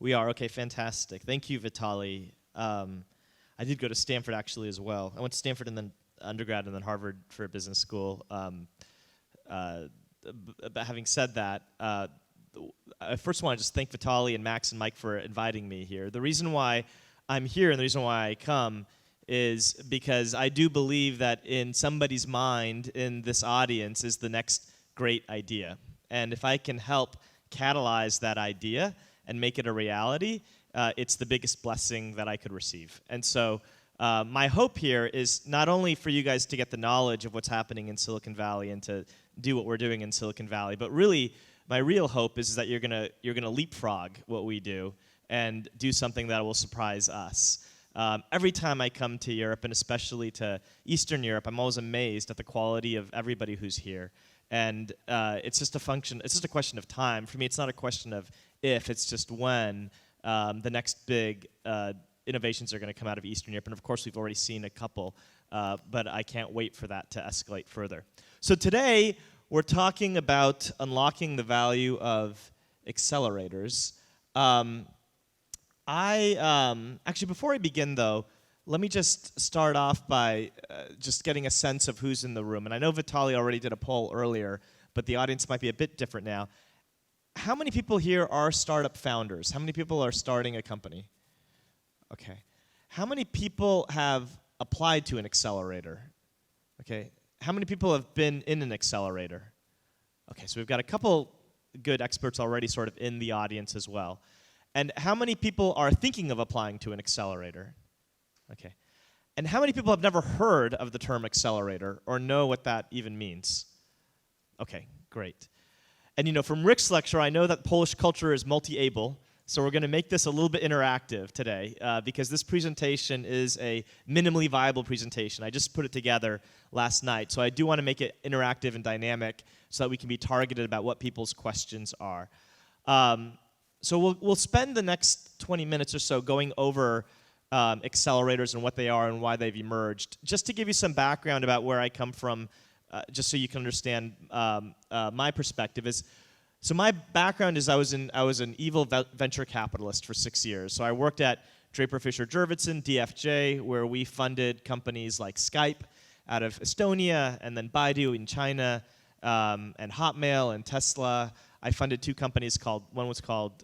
We are. Okay, fantastic. Thank you, Vitali. I did go to Stanford, actually, as well. I went to Stanford and then undergrad and then Harvard for business school. But having said that, I first want to just thank Vitali and Max and Mike for inviting me here. The reason why I'm here and the reason why I come is because I do believe that in somebody's mind in this audience is the next great idea. And if I can help catalyze that idea and make it a reality, it's the biggest blessing that I could receive. And so my hope here is not only for you guys to get the knowledge of what's happening in Silicon Valley and to do what we're doing in Silicon Valley, but really my real hope is that you're gonna leapfrog what we do and do something that will surprise us. Every time I come to Europe, and especially to Eastern Europe, I'm always amazed at the quality of everybody who's here. And it's just a question of time. For me, it's not a question of if, it's just when the next big innovations are going to come out of Eastern Europe. And of course, we've already seen a couple, but I can't wait for that to escalate further. So today, we're talking about unlocking the value of accelerators. Actually, before I begin, though, let me just start off by just getting a sense of who's in the room. And I know Vitali already did a poll earlier, but the audience might be a bit different now. How many people here are startup founders? How many people are starting a company? Okay. How many people have applied to an accelerator? Okay. How many people have been in an accelerator? Okay, so we've got a couple good experts already sort of in the audience as well. And how many people are thinking of applying to an accelerator? Okay. And how many people have never heard of the term accelerator or know what that even means? Okay, great. And you know, from Rick's lecture, I know that Polish culture is multi-able, so we're going to make this a little bit interactive today because this presentation is a minimally viable presentation. I just put it together last night, so I do want to make it interactive and dynamic so that we can be targeted about what people's questions are. So we'll spend the next 20 minutes or so going over accelerators and what they are and why they've emerged. Just to give you some background about where I come from, just so you can understand my perspective is, so my background is I was an evil venture capitalist for 6 years. So I worked at Draper Fisher Jurvetson, DFJ, where we funded companies like Skype out of Estonia, and then Baidu in China, and Hotmail and Tesla. I funded two companies one was called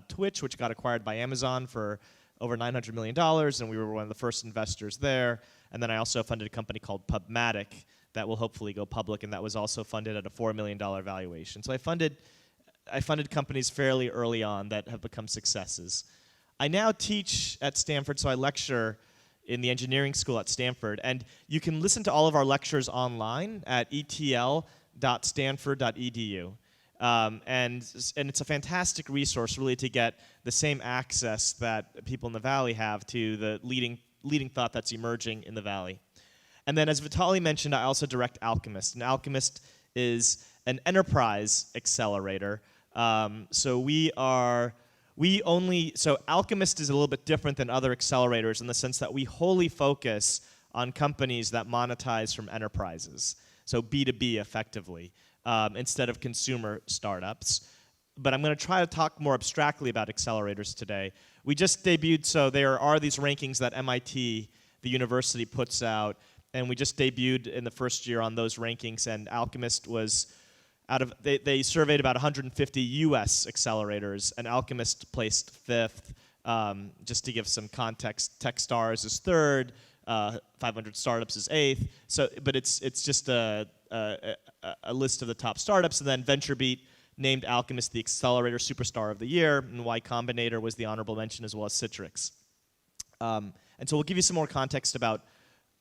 Twitch, which got acquired by Amazon for over $900 million, and we were one of the first investors there. And then I also funded a company called Pubmatic that will hopefully go public, and that was also funded at a $4 million valuation. So I funded companies fairly early on that have become successes. I now teach at Stanford, so I lecture in the engineering school at Stanford, and you can listen to all of our lectures online at etl.stanford.edu. And it's a fantastic resource, really, to get the same access that people in the Valley have to the leading thought that's emerging in the Valley. And then, as Vitali mentioned, I also direct Alchemist. And Alchemist is an enterprise accelerator. So Alchemist is a little bit different than other accelerators in the sense that we wholly focus on companies that monetize from enterprises. So B2B effectively, instead of consumer startups. But I'm going to try to talk more abstractly about accelerators today. We just debuted, so there are these rankings that MIT, the university, puts out, and we just debuted in the first year on those rankings, and Alchemist was they surveyed about 150 US accelerators, and Alchemist placed 5th. Just to give some context, Techstars is 3rd, 500 Startups is 8th. So, but it's just a list of the top startups, and then VentureBeat named Alchemist the Accelerator Superstar of the Year, and Y Combinator was the honorable mention, as well as Citrix. And so we'll give you some more context about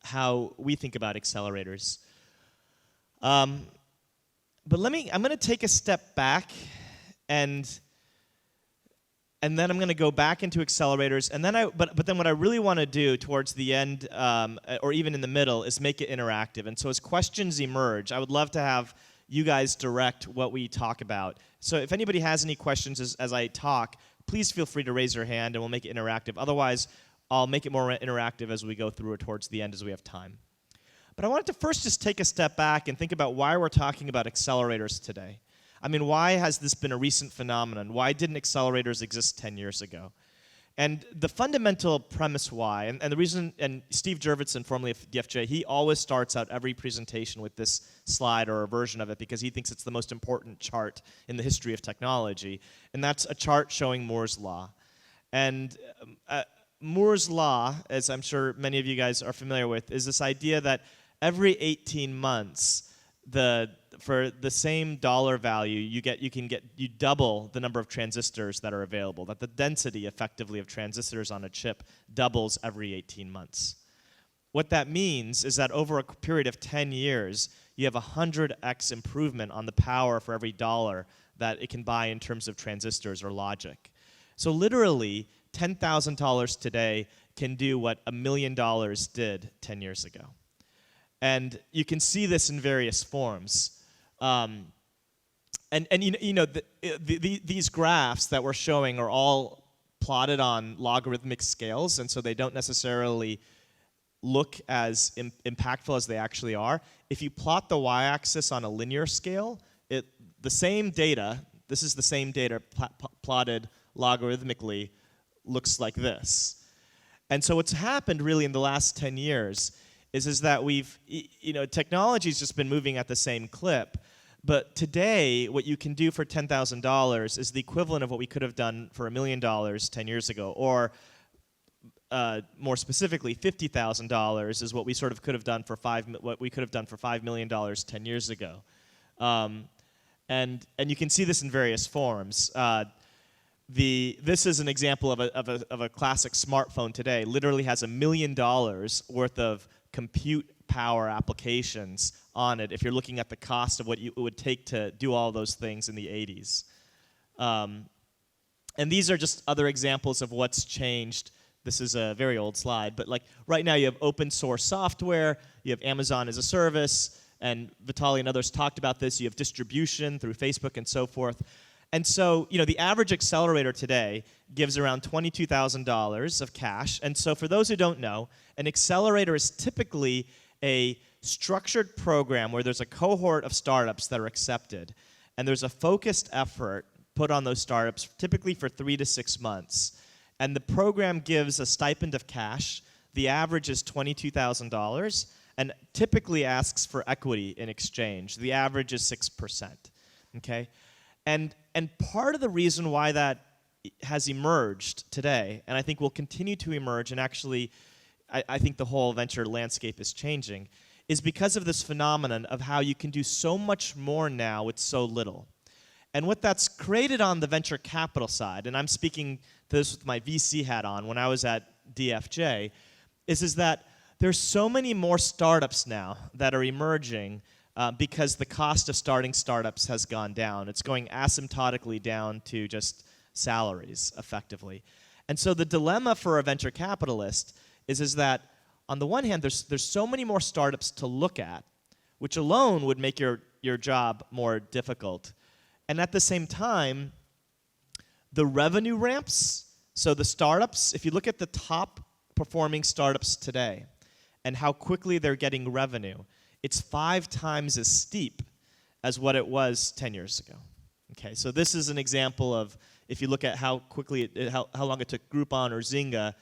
how we think about accelerators. But I'm going to take a step back, and then I'm going to go back into accelerators, and then but then what I really want to do towards the end, or even in the middle, is make it interactive. And so as questions emerge, I would love to have you guys direct what we talk about. So if anybody has any questions as I talk, please feel free to raise your hand, and we'll make it interactive. Otherwise, I'll make it more interactive as we go through it towards the end as we have time. But I wanted to first just take a step back and think about why we're talking about accelerators today. I mean, why has this been a recent phenomenon? Why didn't accelerators exist 10 years ago? And the fundamental premise why, and the reason, and Steve Jurvetson, formerly of DFJ, he always starts out every presentation with this slide or a version of it because he thinks it's the most important chart in the history of technology. And that's a chart showing Moore's Law. And Moore's Law, as I'm sure many of you guys are familiar with, is this idea that every 18 months, for the same dollar value, you double the number of transistors that are available. That the density, effectively, of transistors on a chip doubles every 18 months. What that means is that over a period of 10 years, you have 100x improvement on the power for every dollar that it can buy in terms of transistors or logic. So literally, $10,000 today can do what $1 million did 10 years ago. And you can see this in various forms. These graphs that we're showing are all plotted on logarithmic scales, and so they don't necessarily look as impactful as they actually are. If you plot the y-axis on a linear scale, the same data, this is the same data plotted logarithmically, looks like this. And so what's happened really in the last 10 years is that technology's just been moving at the same clip. But today, what you can do for $10,000 is the equivalent of what we could have done for $1 million 10 years ago, or more specifically, $50,000 is what we sort of could have done for $5 million 10 years ago, and you can see this in various forms. This is an example of a classic smartphone today. Literally has $1 million worth of compute power applications on it if you're looking at the cost of what it would take to do all those things in the 80s. And these are just other examples of what's changed. This is a very old slide, but like right now you have open source software, you have Amazon as a service, and Vitaly and others talked about this. You have distribution through Facebook and so forth. And so, the average accelerator today gives around $22,000 of cash. And so for those who don't know, an accelerator is typically a structured program where there's a cohort of startups that are accepted. And there's a focused effort put on those startups, typically for 3 to 6 months. And the program gives a stipend of cash. The average is $22,000, and typically asks for equity in exchange. The average is 6%. Okay? And part of the reason why that has emerged today, and I think will continue to emerge, and actually I think the whole venture landscape is changing, is because of this phenomenon of how you can do so much more now with so little. And what that's created on the venture capital side, and I'm speaking to this with my VC hat on when I was at DFJ, is that there's so many more startups now that are emerging because the cost of starting startups has gone down. It's going asymptotically down to just salaries, effectively. And so the dilemma for a venture capitalist is that, on the one hand, there's so many more startups to look at, which alone would make your job more difficult. And at the same time, the revenue ramps, so the startups, if you look at the top performing startups today and how quickly they're getting revenue, it's 5 times as steep as what it was 10 years ago. Okay, so this is an example of, if you look at how quickly, how long it took Groupon or Zynga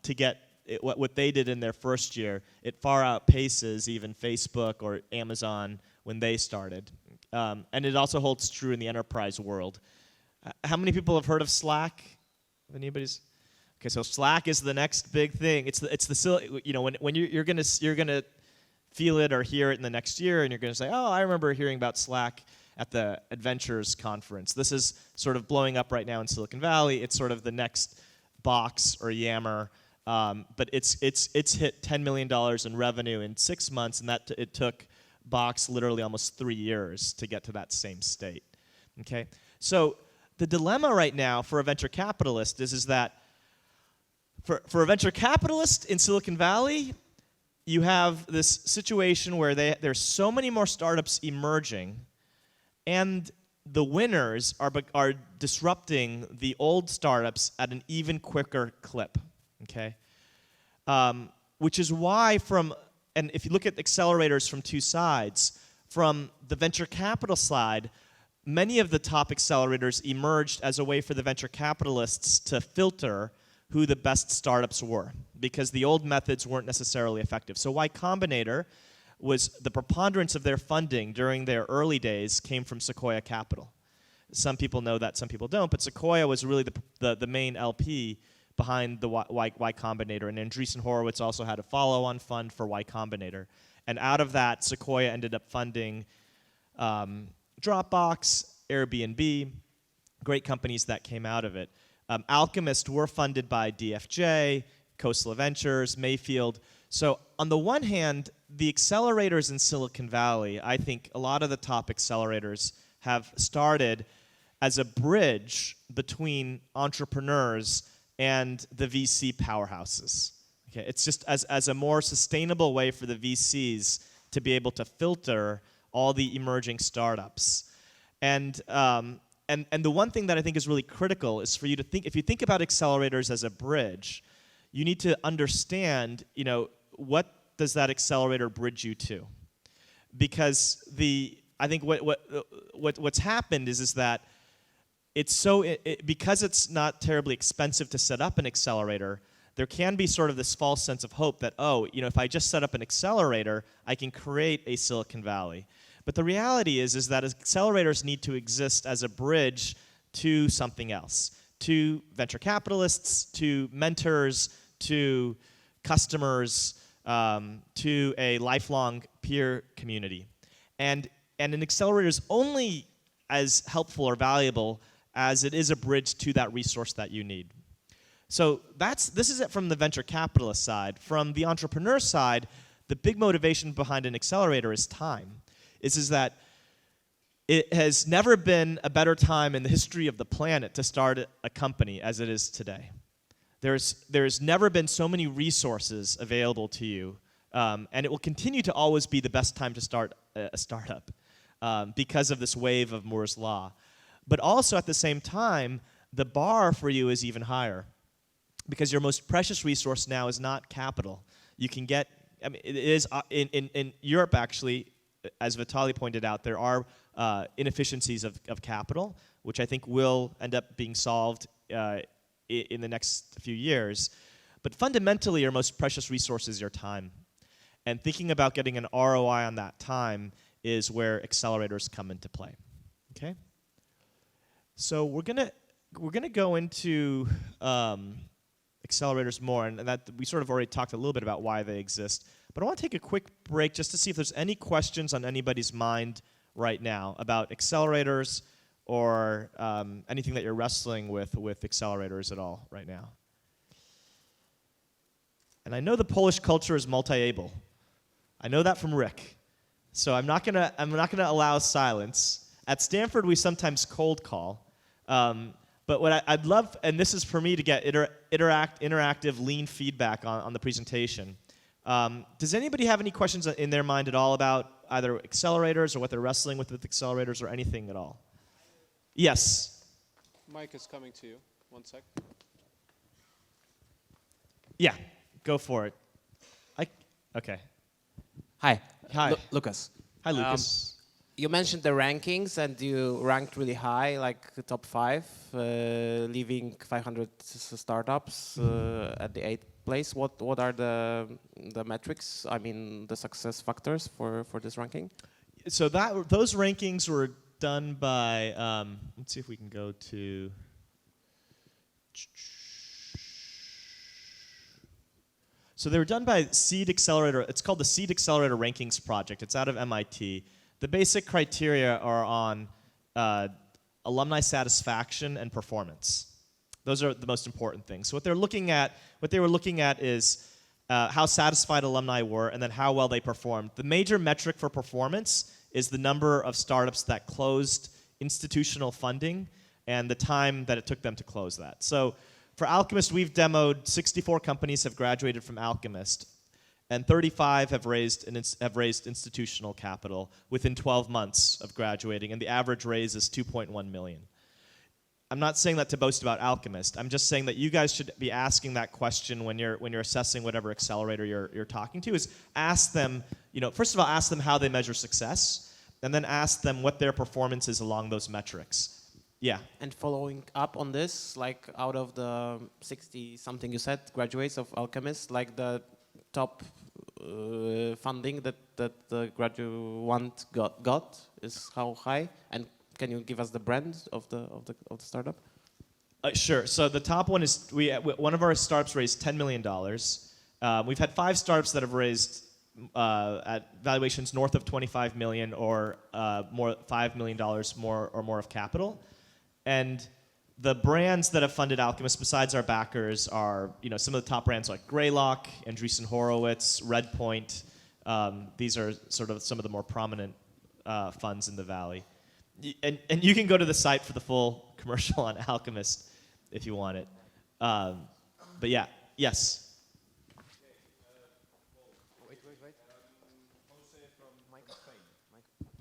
to get what they did in their first year, it far outpaces even Facebook or Amazon when they started. And it also holds true in the enterprise world. How many people have heard of Slack? Anybody's? Okay, so Slack is the next big thing. It's the when you're gonna feel it or hear it in the next year, and you're gonna say, oh, I remember hearing about Slack at the Adventures conference. This is sort of blowing up right now in Silicon Valley. It's sort of the next Box or Yammer, but it's hit $10 million in revenue in 6 months, and it took Box literally almost 3 years to get to that same state. Okay, so the dilemma right now for a venture capitalist is that for a venture capitalist in Silicon Valley, you have this situation where there's so many more startups emerging, and the winners are disrupting the old startups at an even quicker clip. Okay, which is why and if you look at accelerators from two sides, from the venture capital side, many of the top accelerators emerged as a way for the venture capitalists to filter who the best startups were, because the old methods weren't necessarily effective. So Y Combinator was the preponderance of their funding during their early days came from Sequoia Capital. Some people know that, some people don't, but Sequoia was really the main LP behind the Y Combinator, and Andreessen Horowitz also had a follow-on fund for Y Combinator. And out of that, Sequoia ended up funding Dropbox, Airbnb, great companies that came out of it. Alchemist were funded by DFJ, Coastal Ventures, Mayfield. So on the one hand, the accelerators in Silicon Valley, I think a lot of the top accelerators have started as a bridge between entrepreneurs and the VC powerhouses. Okay, it's just as a more sustainable way for the VCs to be able to filter all the emerging startups. And the one thing that I think is really critical is for you to think, if you think about accelerators as a bridge, you need to understand, what does that accelerator bridge you to? Because I think what's happened is that it's because it's not terribly expensive to set up an accelerator, there can be sort of this false sense of hope that, if I just set up an accelerator, I can create a Silicon Valley. But the reality is that accelerators need to exist as a bridge to something else, to venture capitalists, to mentors, to customers, to a lifelong peer community. And an accelerator is only as helpful or valuable as it is a bridge to that resource that you need. So this is it from the venture capitalist side. From the entrepreneur side, the big motivation behind an accelerator is time. Is that it has never been a better time in the history of the planet to start a company as it is today. There's never been so many resources available to you, and it will continue to always be the best time to start a startup because of this wave of Moore's Law. But also at the same time, the bar for you is even higher, because your most precious resource now is not capital. You can get, it is in Europe actually, as Vitaly pointed out, there are inefficiencies of capital, which I think will end up being solved in the next few years. But fundamentally, your most precious resource is your time. And thinking about getting an ROI on that time is where accelerators come into play. Okay? So we're gonna go into accelerators more, and that we sort of already talked a little bit about why they exist. But I want to take a quick break just to see if there's any questions on anybody's mind right now about accelerators or anything that you're wrestling with accelerators at all right now. And I know the Polish culture is multi-able. I know that from Rick. So I'm not gonna allow silence. At Stanford, we sometimes cold call. But what I'd love, and this is for me to get interactive, lean feedback on the presentation. Does anybody have any questions in their mind at all about either accelerators or what they're wrestling with accelerators or anything at all? Yes. Mike is coming to you. 1 sec. Yeah, go for it. Okay. Hi. Hi. Lucas. Hi, Lucas. You mentioned the rankings, and you ranked really high, like the top 5, leaving 500 startups at the 8th place. What are the metrics? I mean, the success factors for this ranking? So those rankings were done by. Let's see if we can go to. So they were done by Seed Accelerator. It's called the Seed Accelerator Rankings Project. It's out of MIT. The basic criteria are on alumni satisfaction and performance. Those are the most important things. So what they were looking at is how satisfied alumni were and then how well they performed. The major metric for performance is the number of startups that closed institutional funding and the time that it took them to close that. So for Alchemist, we've demoed 64 companies have graduated from Alchemist, and 35 have raised institutional capital within 12 months of graduating, and the average raise is 2.1 million. I'm not saying that to boast about Alchemist. I'm just saying that you guys should be asking that question when you're assessing whatever accelerator you're talking to. Is ask them, first of all, ask them how they measure success, and then ask them what their performance is along those metrics. Yeah. And following up on this, like out of the 60 something you said graduates of Alchemist, like the top funding that the graduate got is how high? And can you give us the brand of the startup? Sure. So the top one is one of our startups raised $10 million. We've had 5 startups that have raised at valuations north of 25 million or more $5 million more of capital. And the brands that have funded Alchemist, besides our backers, are some of the top brands like Greylock, Andreessen Horowitz, Redpoint. These are sort of some of the more prominent funds in the Valley. And you can go to the site for the full commercial on Alchemist if you want it. But yeah, yes.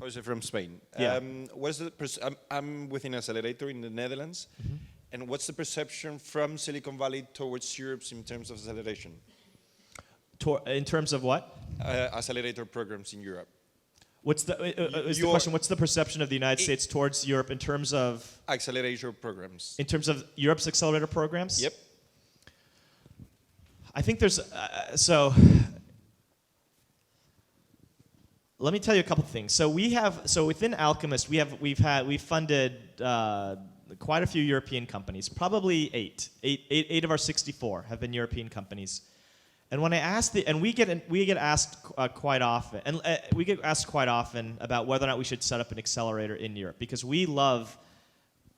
Jose from Spain. Yeah. What's the I'm within Accelerator in the Netherlands. And what's the perception from Silicon Valley towards Europe in terms of acceleration? In terms of what? Accelerator programs in Europe. What's the question? What's the perception of the United States towards Europe in terms of accelerator programs? In terms of Europe's accelerator programs? Yep. I think there's so. Let me tell you a couple of things. So within Alchemist we've funded quite a few European companies. Probably eight of our 64 have been European companies. And when I ask we get asked quite often, and we get asked quite often about whether or not we should set up an accelerator in Europe because we love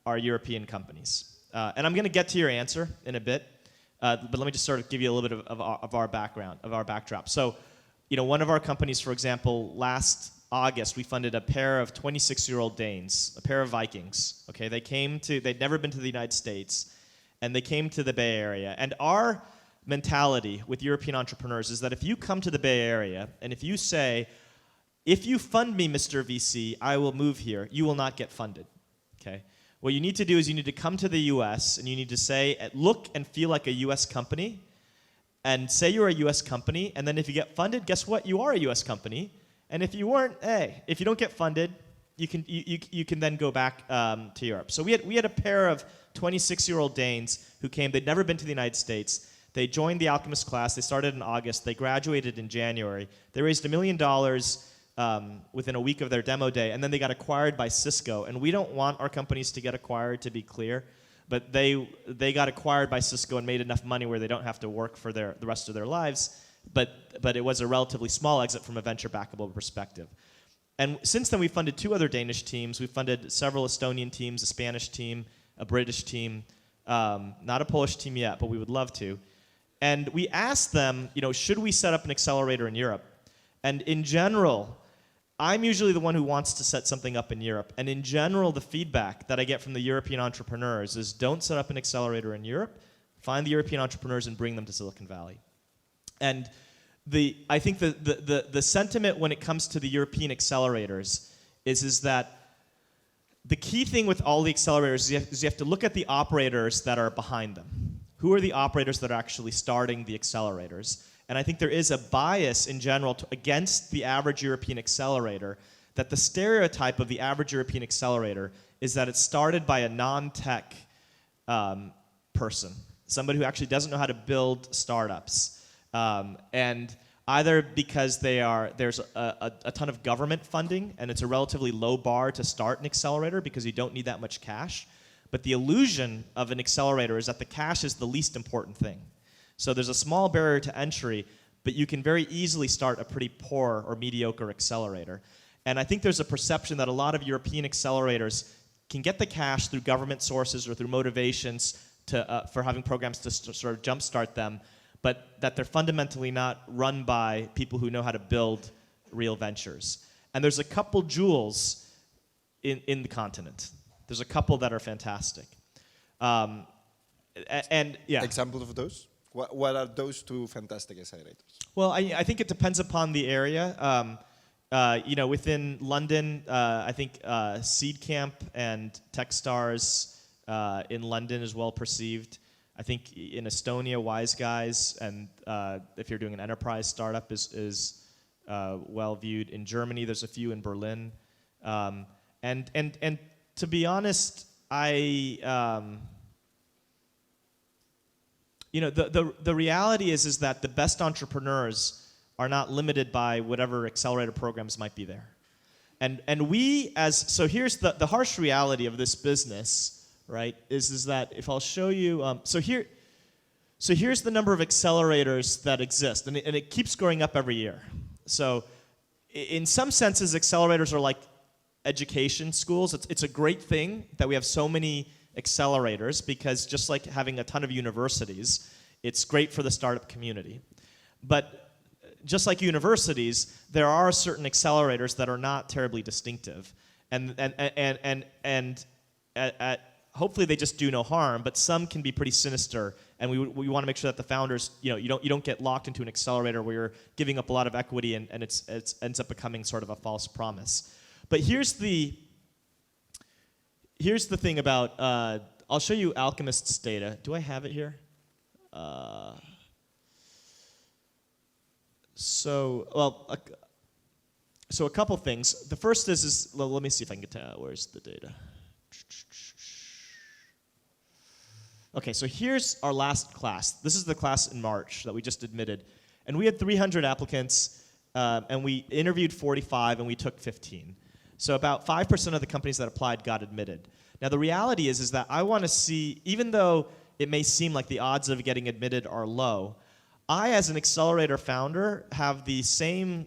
our European companies. And I'm going to get to your answer in a bit, but let me just sort of give you a little bit of our background, of our backdrop. So, one of our companies, for example, last August we funded a pair of 26-year-old Danes, a pair of Vikings. Okay, they'd never been to the United States, and they came to the Bay Area. And our mentality with European entrepreneurs is that if you come to the Bay Area and if you say, if you fund me, Mr. VC, I will move here, you will not get funded. Okay? What you need to do is you need to come to the US and you need to say, look and feel like a US company and say you're a US company, and then if you get funded, guess what? You are a US company. And if you weren't, if you don't get funded, you can then go back to Europe. So we had a pair of 26-year-old Danes who came, they'd never been to the United States. They joined the Alchemist class. They started in August. They graduated in January. They raised $1 million within a week of their demo day, and then they got acquired by Cisco. And we don't want our companies to get acquired, to be clear, but they got acquired by Cisco and made enough money where they don't have to work for the rest of their lives. But it was a relatively small exit from a venture backable perspective. And since then, we funded 2 other Danish teams. We funded several Estonian teams, a Spanish team, a British team, not a Polish team yet, but we would love to. And we asked them, should we set up an accelerator in Europe? And in general, I'm usually the one who wants to set something up in Europe. And in general, the feedback that I get from the European entrepreneurs is don't set up an accelerator in Europe. Find the European entrepreneurs and bring them to Silicon Valley. And I think the sentiment when it comes to the European accelerators is that the key thing with all the accelerators is you have to look at the operators that are behind them. Who are the operators that are actually starting the accelerators? And I think there is a bias in general against the average European accelerator, that the stereotype of the average European accelerator is that it's started by a non-tech person, somebody who actually doesn't know how to build startups. And either because there's a ton of government funding and it's a relatively low bar to start an accelerator because you don't need that much cash. But the illusion of an accelerator is that the cash is the least important thing. So there's a small barrier to entry, but you can very easily start a pretty poor or mediocre accelerator. And I think there's a perception that a lot of European accelerators can get the cash through government sources or through motivations for having programs to sort of jumpstart them, but that they're fundamentally not run by people who know how to build real ventures. And there's a couple jewels in the continent. There's a couple that are fantastic. And yeah. Examples of those? What are those 2 fantastic accelerators? Well, I think it depends upon the area. Within London, I think Seed Camp and Techstars in London is well perceived. I think in Estonia, Wise Guys, and if you're doing an enterprise startup, is well viewed. In Germany, there's a few in Berlin. And to be honest, the reality is that the best entrepreneurs are not limited by whatever accelerator programs might be there. And so here's the harsh reality of this business, right? Is that if I'll show you, so here's the number of accelerators that exist, and it keeps growing up every year. So in some senses, accelerators are like education schools. It's a great thing that we have so many accelerators, because just like having a ton of universities, it's great for the startup community. But just like universities, there are certain accelerators that are not terribly distinctive, and hopefully they just do no harm. But some can be pretty sinister, and we want to make sure that the founders, you don't get locked into an accelerator where you're giving up a lot of equity and it ends up becoming sort of a false promise. But here's the thing about. I'll show you Alchemist's data. Do I have it here? So a couple things. The first is let me see if I can get to where's the data. Okay, so here's our last class. This is the class in March that we just admitted, and we had 300 applicants, and we interviewed 45, and we took 15. So about 5% of the companies that applied got admitted. Now the reality is that I want to see, even though it may seem like the odds of getting admitted are low, I, as an accelerator founder, have the same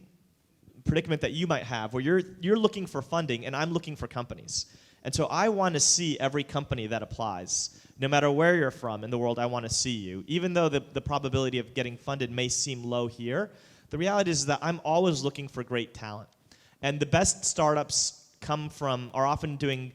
predicament that you might have, where you're looking for funding and I'm looking for companies. And so I want to see every company that applies. No matter where you're from in the world, I want to see you. Even though the probability of getting funded may seem low here, the reality is that I'm always looking for great talent. And the best startups are often doing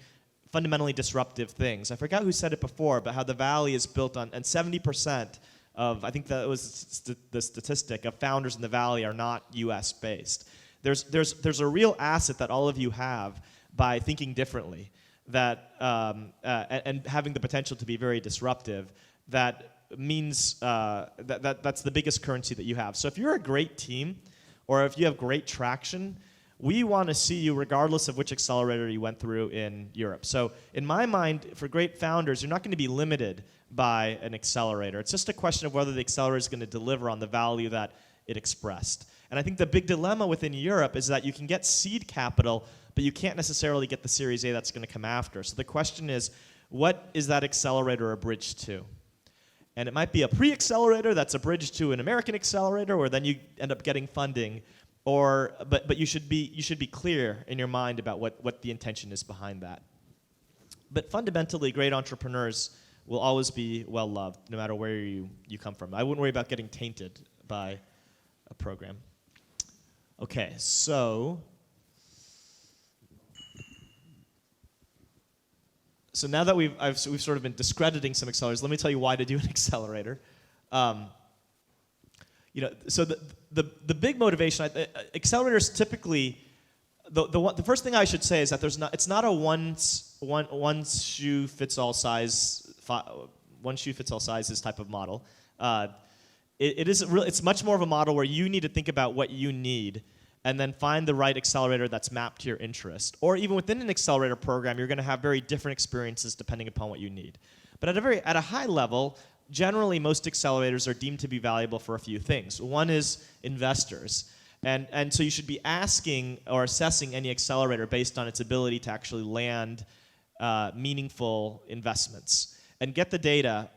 fundamentally disruptive things. I forgot who said it before, but how the Valley is built on, and 70% of, I think that was the statistic, of founders in the Valley are not US based. There's a real asset that all of you have by thinking differently, that and having the potential to be very disruptive, that means that's the biggest currency that you have. So if you're a great team, or if you have great traction, we want to see you regardless of which accelerator you went through in Europe. So in my mind, for great founders, you're not going to be limited by an accelerator. It's just a question of whether the accelerator is going to deliver on the value that it expressed. And I think the big dilemma within Europe is that you can get seed capital, but you can't necessarily get the Series A that's going to come after. So the question is, what is that accelerator a bridge to? And it might be a pre-accelerator that's a bridge to an American accelerator, where then you end up getting funding. But you should be clear in your mind about what the intention is behind that. But fundamentally, great entrepreneurs will always be well loved, no matter where you come from. I wouldn't worry about getting tainted by a program. Okay, so now that we've sort of been discrediting some accelerators, let me tell you why to do an accelerator. So the big motivation, accelerators typically, the first thing I should say is that it's not a one shoe fits all sizes type of model. It's much more of a model where you need to think about what you need, and then find the right accelerator that's mapped to your interest. Or even within an accelerator program, you're going to have very different experiences depending upon what you need. But at a high level, generally, most accelerators are deemed to be valuable for a few things. One is investors. And so you should be asking or assessing any accelerator based on its ability to actually land meaningful investments. And get the data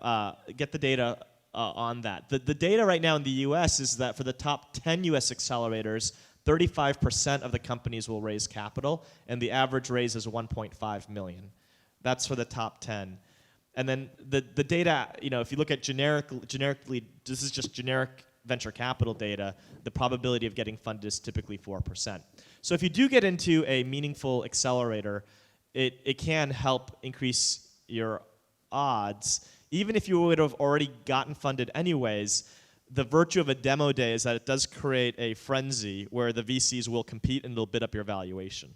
on that. The data right now in the US is that for the top 10 US accelerators, 35% of the companies will raise capital, and the average raise is 1.5 million. That's for the top 10. And then the data, if you look at generically, this is just generic venture capital data, the probability of getting funded is typically 4%. So if you do get into a meaningful accelerator, it can help increase your odds. Even if you would have already gotten funded anyways, the virtue of a demo day is that it does create a frenzy where the VCs will compete and they'll bid up your valuation.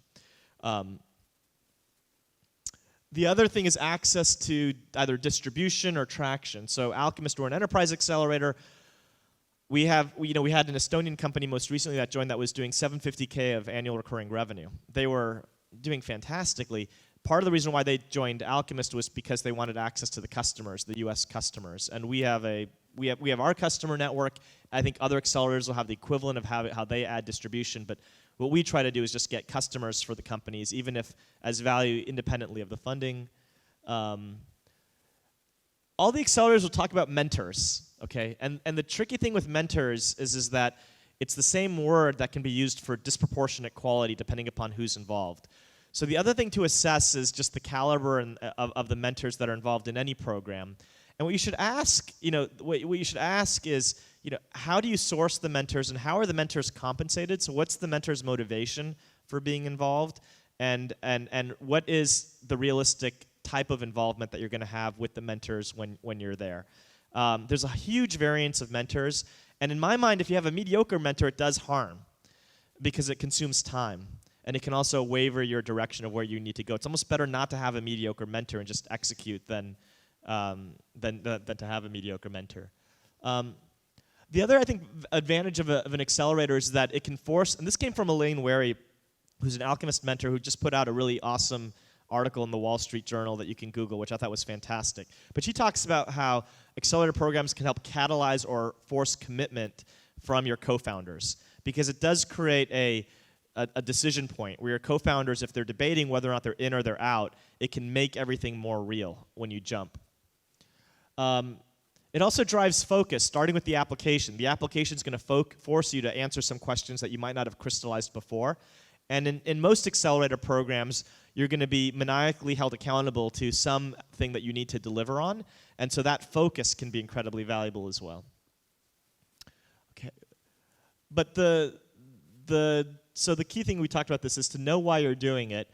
The other thing is access to either distribution or traction. So Alchemist, we're an enterprise accelerator. We had an Estonian company most recently that joined that was doing $750K of annual recurring revenue. They were doing fantastically. Part of the reason why they joined Alchemist was because they wanted access to the customers, the U.S. customers, and we have our customer network. I think other accelerators will have the equivalent of how they add distribution, but what we try to do is just get customers for the companies, even if as value independently of the funding. All the accelerators will talk about mentors, okay? And the tricky thing with mentors is that it's the same word that can be used for disproportionate quality depending upon who's involved. So the other thing to assess is just the caliber of the mentors that are involved in any program. And what you should ask, what you should ask is, how do you source the mentors and how are the mentors compensated? So what's the mentor's motivation for being involved? And what is the realistic type of involvement that you're going to have with the mentors when you're there? There's a huge variance of mentors. And in my mind, if you have a mediocre mentor, it does harm because it consumes time. And it can also waver your direction of where you need to go. It's almost better not to have a mediocre mentor and just execute than to have a mediocre mentor. The other, I think, advantage of an accelerator is that it can force, and this came from Elaine Wary, who's an Alchemist mentor who just put out a really awesome article in the Wall Street Journal that you can Google, which I thought was fantastic. But she talks about how accelerator programs can help catalyze or force commitment from your co-founders, because it does create a decision point where your co-founders, if they're debating whether or not they're in or they're out, it can make everything more real when you jump. It also drives focus, starting with the application. The application is going to force you to answer some questions that you might not have crystallized before. And in most accelerator programs, you're going to be maniacally held accountable to something that you need to deliver on. And so that focus can be incredibly valuable as well. Okay. But so the key thing we talked about this is to know why you're doing it.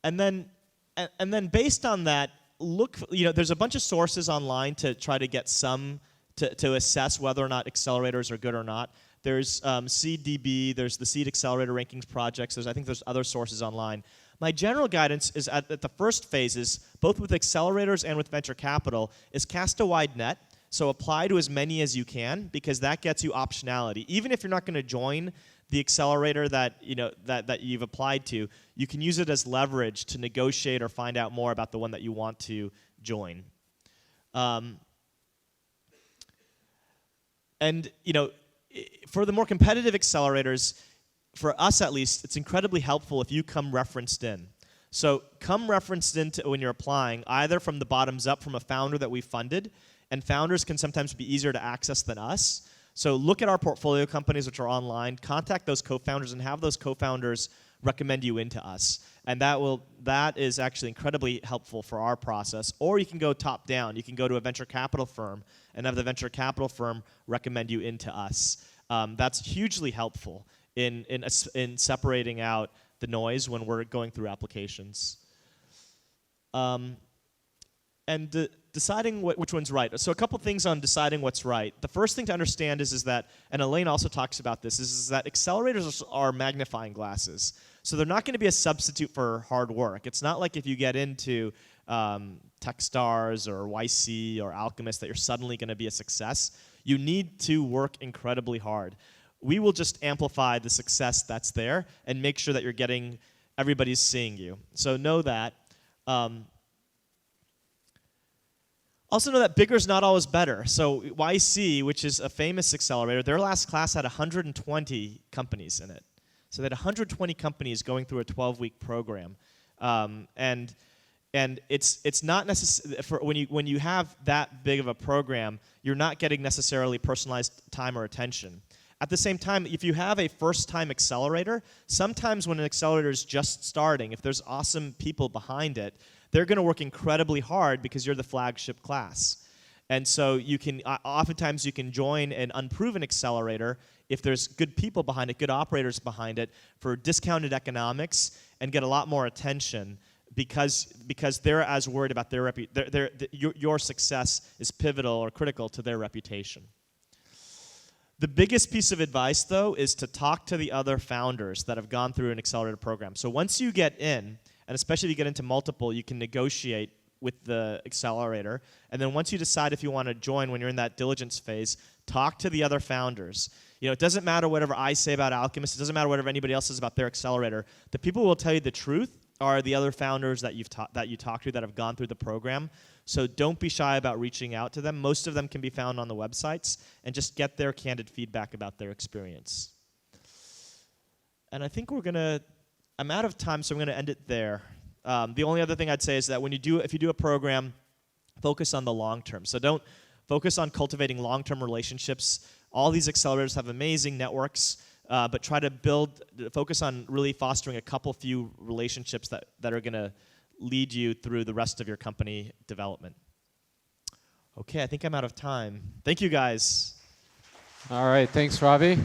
And then based on that, there's a bunch of sources online to try to get to assess whether or not accelerators are good or not. There's SeedDB, there's the Seed Accelerator Rankings projects, I think there's other sources online. My general guidance is at the first phases, both with accelerators and with venture capital, is cast a wide net. So apply to as many as you can, because that gets you optionality. Even if you're not going to join the accelerator that you've applied to, you can use it as leverage to negotiate or find out more about the one that you want to join. For the more competitive accelerators, for us at least, it's incredibly helpful if you come referenced in. So come referenced in when you're applying, either from the bottoms up from a founder that we funded, and founders can sometimes be easier to access than us. So look at our portfolio companies, which are online, contact those co-founders, and have those co-founders recommend you into us. And that is actually incredibly helpful for our process. Or you can go top down. You can go to a venture capital firm and have the venture capital firm recommend you into us. That's hugely helpful in separating out the noise when we're going through applications. Deciding which one's right. So a couple things on deciding what's right. The first thing to understand is that, and Elaine also talks about this, is that accelerators are magnifying glasses. So they're not going to be a substitute for hard work. It's not like if you get into Techstars or YC or Alchemist that you're suddenly going to be a success. You need to work incredibly hard. We will just amplify the success that's there and make sure that everybody's seeing you. So know that. Also know that bigger is not always better. So YC, which is a famous accelerator, their last class had 120 companies in it. So they had 120 companies going through a 12-week program. And it's not necessary when you have that big of a program, you're not getting necessarily personalized time or attention. At the same time, if you have a first-time accelerator, sometimes when an accelerator is just starting, if there's awesome people behind it, they're going to work incredibly hard because you're the flagship class. And so oftentimes you can join an unproven accelerator if there's good people behind it, good operators behind it, for discounted economics and get a lot more attention because they're as worried about your success is pivotal or critical to their reputation. The biggest piece of advice, though, is to talk to the other founders that have gone through an accelerator program. So once you get in, and especially if you get into multiple, you can negotiate with the accelerator. And then once you decide if you want to join when you're in that diligence phase, talk to the other founders. It doesn't matter whatever I say about Alchemist. It doesn't matter whatever anybody else says about their accelerator. The people who will tell you the truth are the other founders that you talk to that have gone through the program. So don't be shy about reaching out to them. Most of them can be found on the websites, and just get their candid feedback about their experience. And I think I'm out of time, so I'm gonna end it there. The only other thing I'd say is that if you do a program, focus on the long term. So don't focus on cultivating long-term relationships. All these accelerators have amazing networks, but try to focus on really fostering a few relationships that are gonna lead you through the rest of your company development. Okay, I think I'm out of time. Thank you, guys. All right, thanks, Ravi.